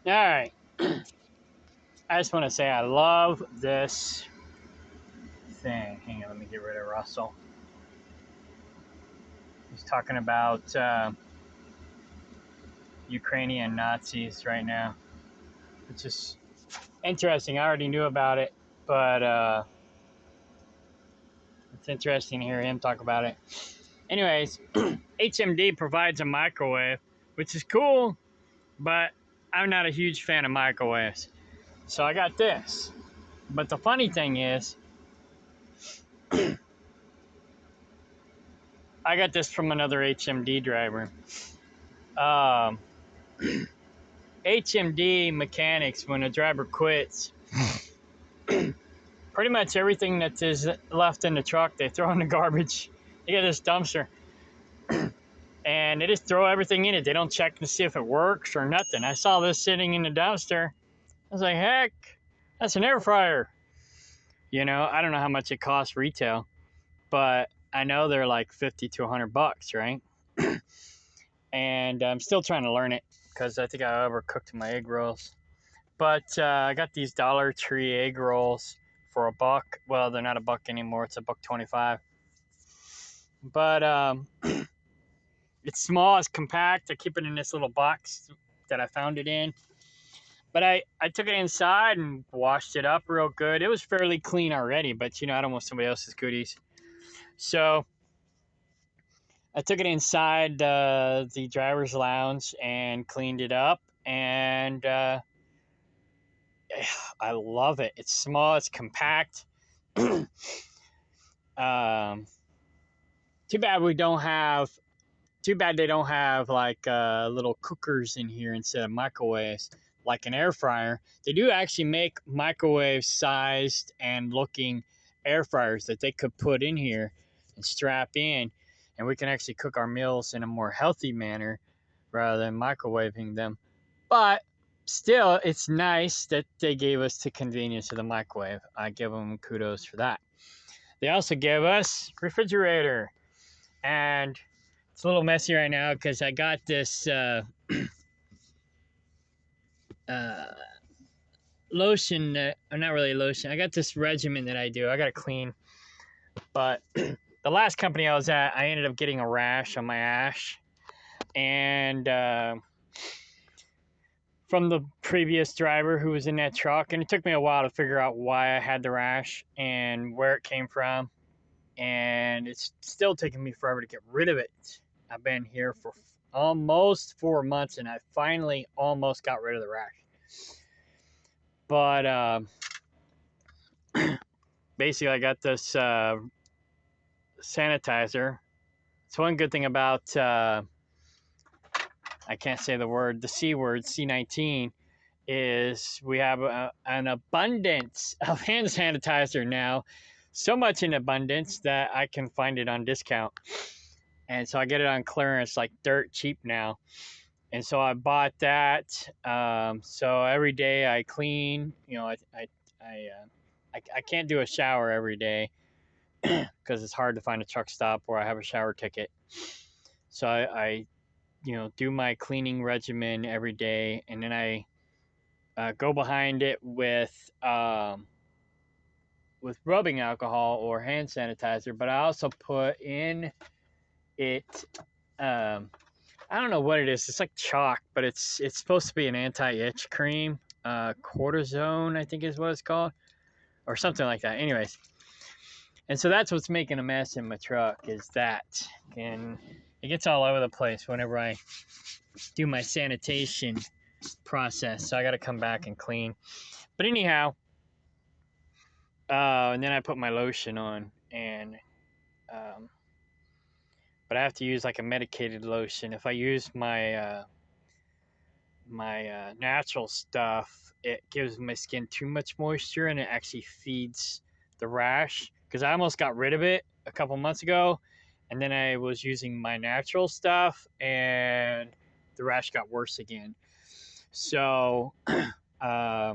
All right. I just want to say I love this thing. Hang on, let me get rid of Russell. He's talking about Ukrainian Nazis right now, which is interesting. I already knew about it, but it's interesting to hear him talk about it. Anyways, HMD provides a microwave, which is cool, but I'm not a huge fan of microwaves. So I got this. But the funny thing is, I got this from another HMD driver. Um, HMD mechanics, when a driver quits, pretty much everything that is left in the truck, they throw in the garbage. They get this dumpster, and they just throw everything in it. They don't check to see if it works or nothing. I saw this sitting in the dumpster. I was like, heck, that's an air fryer. I don't know how much it costs retail, but I know they're like 50 to $100, right? And I'm still trying to learn it because I think I overcooked my egg rolls. But I got these Dollar Tree egg rolls for $1. Well, they're not $1 anymore. It's $1.25. But it's small. It's compact. I keep it in this little box that I found it in. But I took it inside and washed it up real good. It was fairly clean already, but I don't want somebody else's goodies. So I took it inside the driver's lounge and cleaned it up. And I love it. It's small. It's compact. um, Too bad we don't have. Too bad they don't have like little cookers in here instead of microwaves, like an air fryer. They do actually make microwave-sized and looking air fryers that they could put in here and strap in, and we can actually cook our meals in a more healthy manner rather than microwaving them. But still, it's nice that they gave us the convenience of the microwave. I give them kudos for that. They also gave us refrigerator, and it's a little messy right now because I got this uh, lotion, not really lotion. I got this regimen that I do. I got to clean. But the last company I was at, I ended up getting a rash on my ash. And from the previous driver who was in that truck. And it took me a while to figure out why I had the rash and where it came from. And it's still taking me forever to get rid of it. I've been here for almost 4 months, and I finally almost got rid of the rash. But basically, I got this sanitizer. It's one good thing about I can't say the C word, C19, is we have an abundance of hand sanitizer now. So much in abundance that I can find it on discount. And so I get it on clearance like dirt cheap now. And so I bought that. So every day I clean. I can't do a shower every day because it's hard to find a truck stop where I have a shower ticket. So I do my cleaning regimen every day, and then I go behind it with rubbing alcohol or hand sanitizer. But I also put in it. I don't know what it is. It's like chalk, but it's supposed to be an anti-itch cream. Cortisone, I think is what it's called, or something like that. Anyways, and so that's what's making a mess in my truck is that, and it gets all over the place whenever I do my sanitation process. So I got to come back and clean. But anyhow, and then I put my lotion on, and but I have to use like a medicated lotion. If I use my natural stuff, it gives my skin too much moisture and it actually feeds the rash. Because I almost got rid of it a couple months ago, and then I was using my natural stuff, and the rash got worse again. So I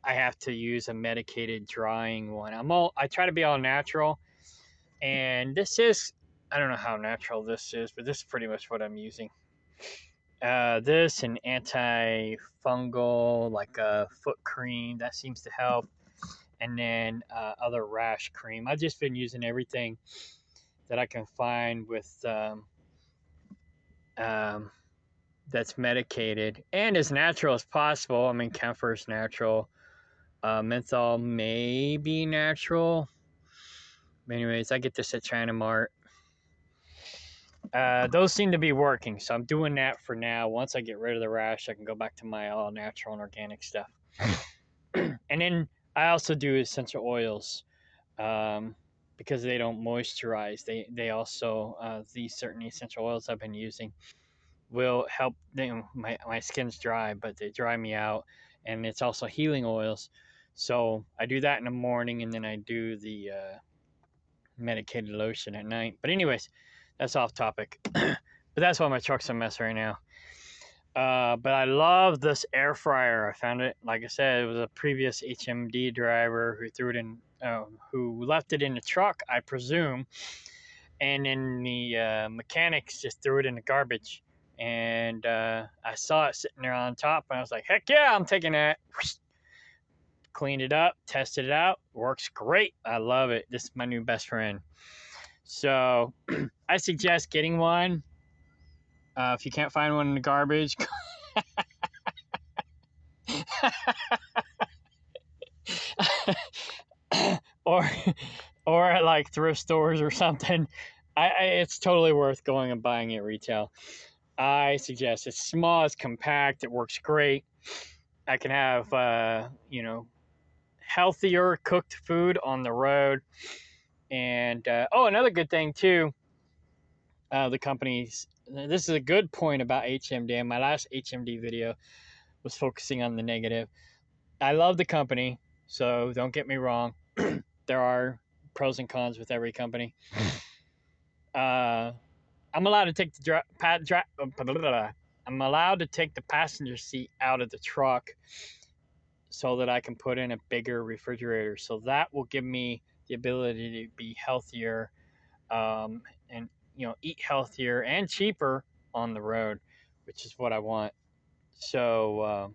have to use a medicated drying one. I try to be all natural, and this is, I don't know how natural this is, but this is pretty much what I'm using. This and antifungal, like a foot cream, that seems to help. And then other rash cream. I've just been using everything that I can find with um, that's medicated and as natural as possible. I mean, camphor's natural. Menthol may be natural. But anyways, I get this at China Mart. Those seem to be working, so I'm doing that for now. Once I get rid of the rash, I can go back to my all natural and organic stuff. And then I also do essential oils because they don't moisturize. They also these certain essential oils I've been using will help. My skin's dry, but they dry me out, and it's also healing oils. So I do that in the morning, and then I do the medicated lotion at night. But anyways, that's off topic. But that's why my truck's a mess right now. But I love this air fryer. I found it, like I said, it was a previous HMD driver who threw it in, who left it in the truck, I presume, and then the mechanics just threw it in the garbage. And I saw it sitting there on top, and I was like, "Heck yeah, I'm taking that." Cleaned it up, tested it out, works great. I love it. This is my new best friend. So I suggest getting one. If you can't find one in the garbage, or or at like thrift stores or something, it's totally worth going and buying it retail. I suggest it's small, it's compact, it works great. I can have healthier cooked food on the road. And another good thing too, the companies. This is a good point about HMD. My last HMD video was focusing on the negative. I love the company, so don't get me wrong. There are pros and cons with every company. I'm allowed to take I'm allowed to take the passenger seat out of the truck so that I can put in a bigger refrigerator. So that will give me the ability to be healthier, and eat healthier and cheaper on the road, which is what I want. So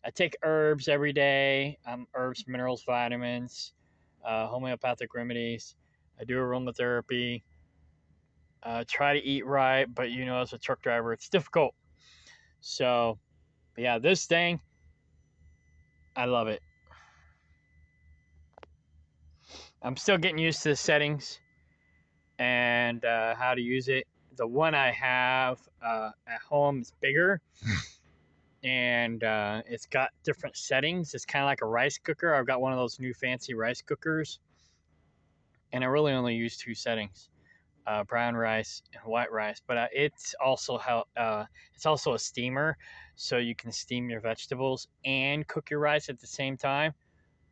I take herbs every day. Herbs, minerals, vitamins, homeopathic remedies. I do aromatherapy. Try to eat right, but as a truck driver, it's difficult. So, yeah, this thing, I love it. I'm still getting used to the settings and how to use it. The one I have at home is bigger, and it's got different settings. It's kind of like a rice cooker. I've got one of those new fancy rice cookers, and I really only use two settings: brown rice and white rice. But it's also a steamer, so you can steam your vegetables and cook your rice at the same time.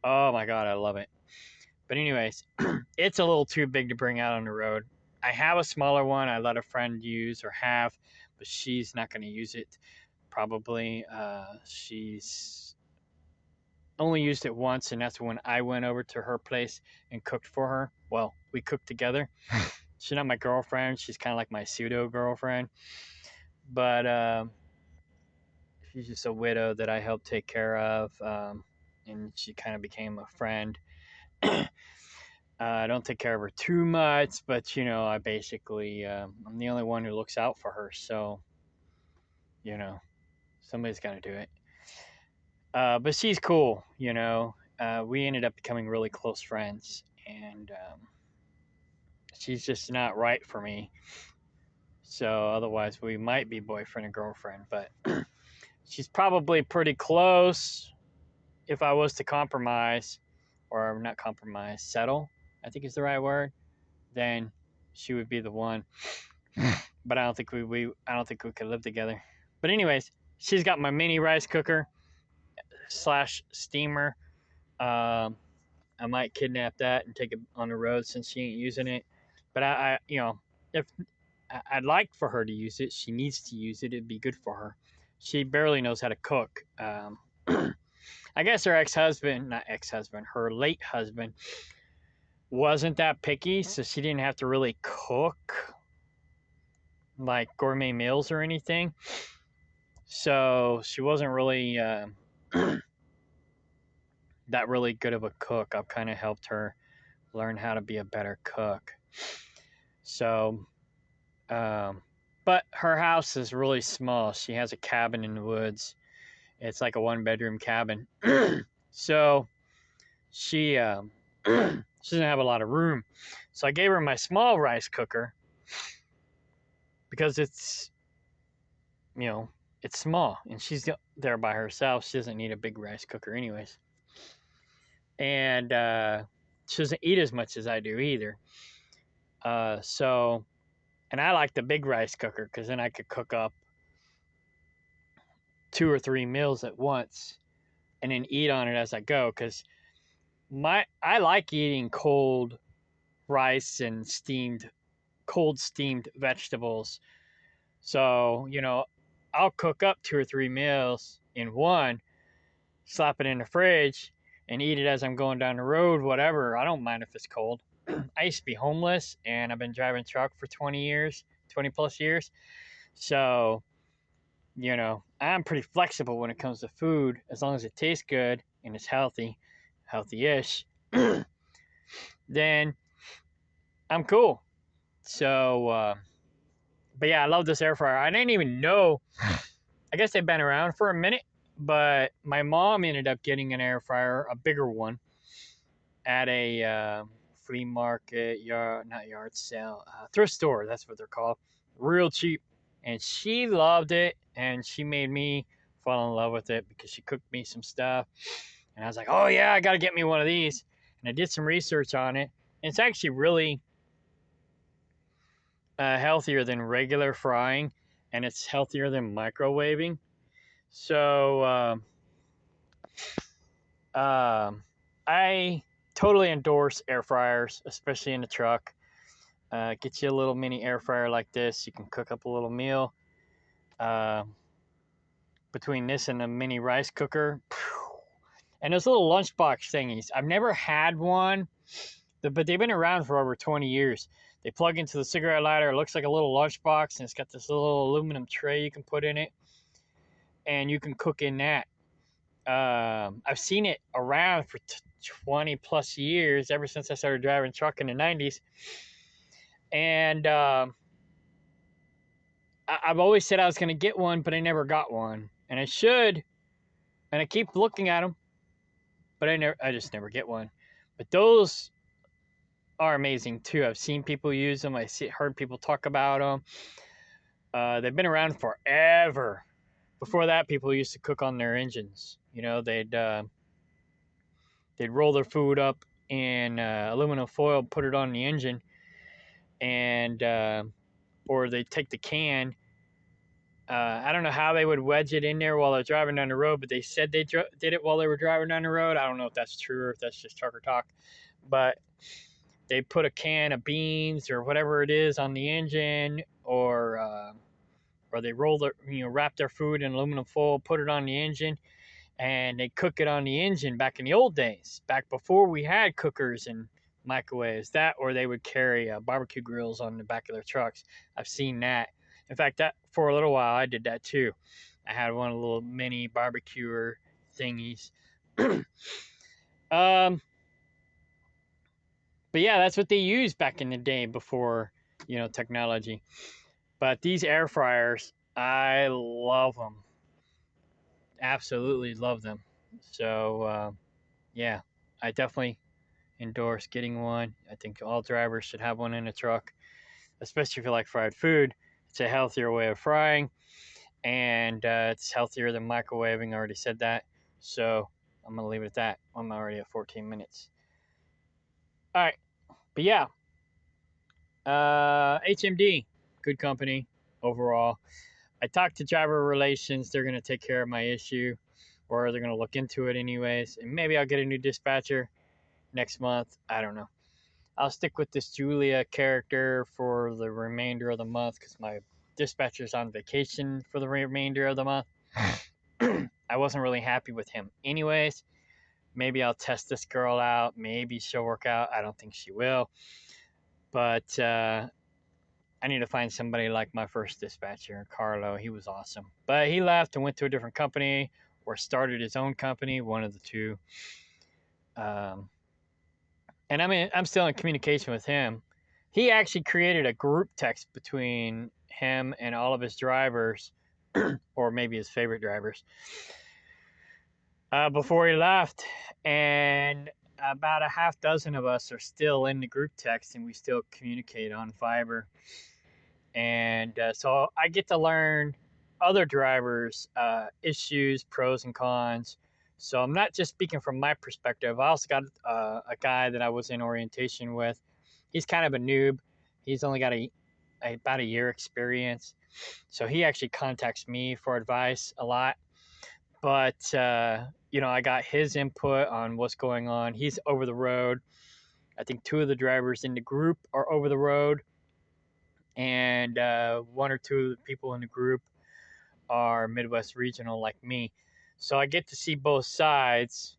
Oh my god, I love it. But anyways, it's a little too big to bring out on the road. I have a smaller one I let a friend use or have, but she's not going to use it. Probably she's only used it once, and that's when I went over to her place and cooked for her. Well, we cooked together. She's not my girlfriend. She's kind of like my pseudo girlfriend, but she's just a widow that I helped take care of, and she kind of became a friend. I don't take care of her too much, but I basically I'm the only one who looks out for her, so somebody's got to do it. But she's cool. We ended up becoming really close friends, and she's just not right for me. So otherwise, we might be boyfriend and girlfriend, but she's probably pretty close. If I was to compromise, or not compromise, settle, I think is the right word, then she would be the one. But I don't think I don't think we could live together. But anyways, she's got my mini rice cooker / steamer. I might kidnap that and take it on the road since she ain't using it. But if I'd like for her to use it, she needs to use it. It'd be good for her. She barely knows how to cook. I guess her her late husband wasn't that picky, so she didn't have to really cook like gourmet meals or anything. So she wasn't really that really good of a cook. I've kind of helped her learn how to be a better cook. So, um, but her house is really small. She has a cabin in the woods. It's like a 1 bedroom cabin. So she she doesn't have a lot of room. So I gave her my small rice cooker because it's, you know, it's small and she's there by herself. She doesn't need a big rice cooker anyways. And she doesn't eat as much as I do either. So, and I like the big rice cooker because then I could cook up 2 or 3 meals at once and then eat on it as I go. Because I like eating cold rice and cold steamed vegetables. So, I'll cook up 2 or 3 meals in one, slap it in the fridge, and eat it as I'm going down the road, whatever. I don't mind if it's cold. I used to be homeless and I've been driving truck for 20 years, 20 plus years. So, I'm pretty flexible when it comes to food as long as it tastes good and it's healthy ish, then I'm cool. So, but yeah, I love this air fryer. I didn't even know. I guess they've been around for a minute, but my mom ended up getting an air fryer, a bigger one, at a flea market, not yard sale, thrift store. That's what they're called. Real cheap. And she loved it, and she made me fall in love with it because she cooked me some stuff. And I was like, oh, yeah, I got to get me one of these. And I did some research on it. And it's actually really healthier than regular frying, and it's healthier than microwaving. So I totally endorse air fryers, especially in the truck. Get you a little mini air fryer like this. You can cook up a little meal. Uh, Between this and a mini rice cooker, and those little lunchbox thingies. I've never had one, but they've been around for over 20 years. They plug into the cigarette lighter. It looks like a little lunchbox, and it's got this little aluminum tray you can put in it, and you can cook in that. I've seen it around for 20 plus years, ever since I started driving truck in the 90s. And I've always said I was going to get one, but I never got one. And I should. And I keep looking at them, but I just never get one. But those are amazing too. I've seen people use them. Heard people talk about them. They've been around forever. Before that, people used to cook on their engines. They'd roll their food up in aluminum foil, put it on the engine, and or they'd take the can. I don't know how they would wedge it in there while they're driving down the road, but they said they did it while they were driving down the road. I don't know if that's true or if that's just trucker talk, but they put a can of beans or whatever it is on the engine, or they wrap their food in aluminum foil, put it on the engine, and they cook it on the engine back in the old days, back before we had cookers and microwaves. That, or they would carry barbecue grills on the back of their trucks. I've seen that. In fact, that for a little while I did that too. I had one of the little mini barbecuer thingies. But yeah, that's what they used back in the day before technology. But these air fryers, I love them. Absolutely love them. So yeah, I definitely endorse getting one. I think all drivers should have one in a truck, especially if you like fried food. It's a healthier way of frying, and it's healthier than microwaving. I already said that. So I'm going to leave it at that. I'm already at 14 minutes. All right. But yeah, HMD, good company overall. I talked to driver relations. They're going to take care of my issue, or they're going to look into it anyways. And maybe I'll get a new dispatcher next month. I don't know. I'll stick with this Julia character for the remainder of the month because my dispatcher's on vacation for the remainder of the month. I wasn't really happy with him anyways. Maybe I'll test this girl out. Maybe she'll work out. I don't think she will. But I I need to find somebody like my first dispatcher, Carlo. He was awesome. But he left and went to a different company or started his own company, one of the two. Um, and I'm still in communication with him. He actually created a group text between him and all of his drivers, or maybe his favorite drivers, before he left. And about a half dozen of us are still in the group text, and we still communicate on Viber. And so I get to learn other drivers' issues, pros and cons. So I'm not just speaking from my perspective. I also got a guy that I was in orientation with. He's kind of a noob. He's only got about a year experience. So he actually contacts me for advice a lot. But, I got his input on what's going on. He's over the road. I think two of the drivers in the group are over the road. And one or two of the people in the group are Midwest regional like me. So I get to see both sides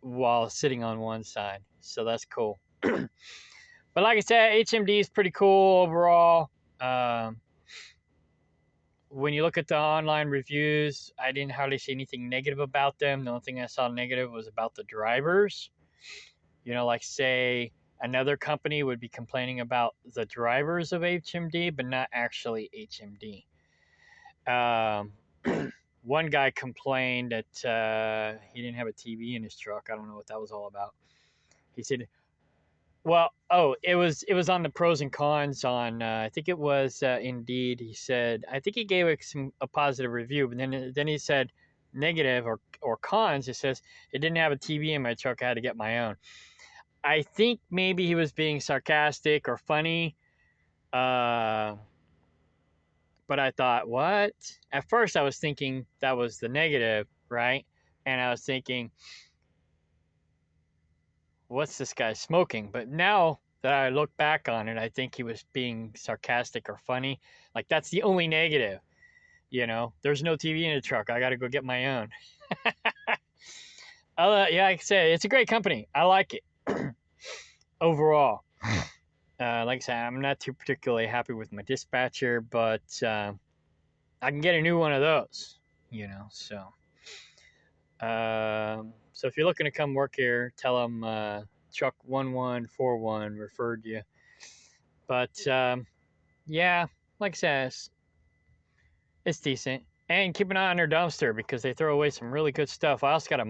while sitting on one side. So that's cool. But like I said, HMD is pretty cool overall. When you look at the online reviews, I didn't hardly see anything negative about them. The only thing I saw negative was about the drivers. Like say another company would be complaining about the drivers of HMD, but not actually HMD. One guy complained that he didn't have a TV in his truck. I don't know what that was all about. He said, "Well, it was on the pros and cons on. I think it was Indeed." He said, "I think he gave it a positive review, but then he said negative or cons. It says it didn't have a TV in my truck. I had to get my own." I think maybe he was being sarcastic or funny. But I thought, what? At first, I was thinking that was the negative, right? And I was thinking, what's this guy smoking? But now that I look back on it, I think he was being sarcastic or funny. Like, that's the only negative. There's no TV in the truck. I got to go get my own. Yeah, like I said, it's a great company. I like it overall. Like I said, I'm not too particularly happy with my dispatcher, but I can get a new one of those, so. So if you're looking to come work here, tell them Chuck 1141 referred you. But yeah, like I said, it's decent. And keep an eye on their dumpster because they throw away some really good stuff. I also got a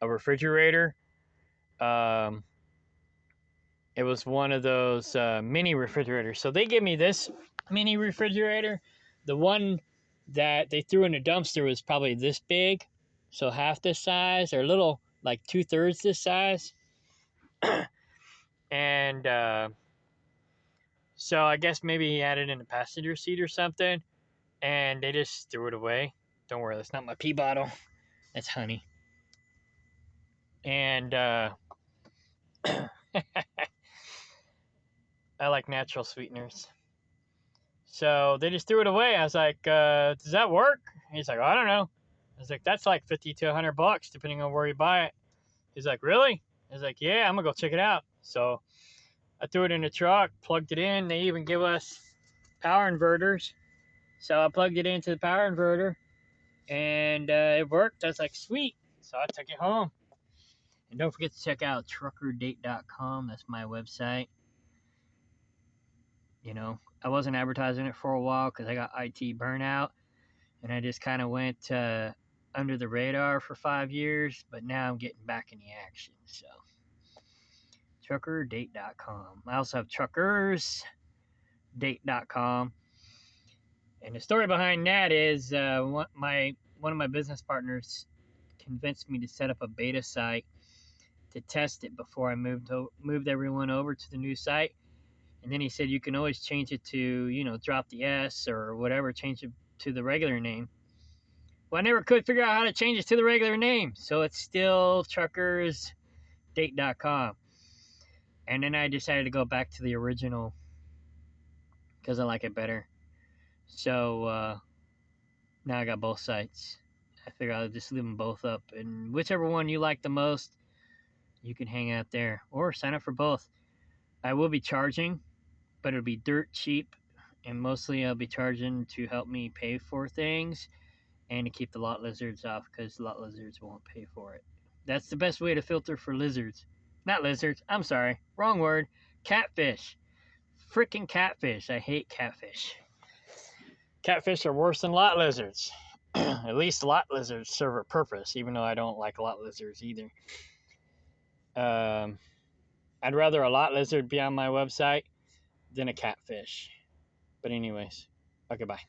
refrigerator. It was one of those mini refrigerators. So they gave me this mini refrigerator. The one that they threw in the dumpster was probably this big. So half this size, or a little, like 2/3 this size. And so I guess maybe he had it in the passenger seat or something. And they just threw it away. Don't worry, that's not my pee bottle. That's honey. And I like natural sweeteners. So they just threw it away. I was like, does that work? He's like, I don't know. I was like, that's like $50 to $100 depending on where you buy it. He's like, really? I was like, yeah, I'm gonna go check it out. So I threw it in the truck, plugged it in. They even give us power inverters. So I plugged it into the power inverter and it worked. I was like, sweet. So I took it home. And don't forget to check out truckerdate.com. That's my website. I wasn't advertising it for a while because I got IT burnout. And I just kind of went under the radar for 5 years. But now I'm getting back in the action. So truckerdate.com. I also have truckersdate.com. And the story behind that is one of my business partners convinced me to set up a beta site to test it before I moved everyone over to the new site. And then he said you can always change it to, drop the S or whatever, change it to the regular name. Well, I never could figure out how to change it to the regular name. So it's still truckersdate.com. And then I decided to go back to the original because I like it better. So now I got both sites. I figure I'll just leave them both up. And whichever one you like the most, you can hang out there or sign up for both. I will be charging but it'll be dirt cheap, and mostly I'll be charging to help me pay for things and to keep the lot lizards off because lot lizards won't pay for it. That's the best way to filter for lizards. Not lizards, I'm sorry, wrong word. Catfish. Freaking catfish. I hate catfish. Catfish are worse than lot lizards. At least lot lizards serve a purpose, even though I don't like lot lizards either. I'd rather a lot lizard be on my website than a catfish. But anyways, okay, bye.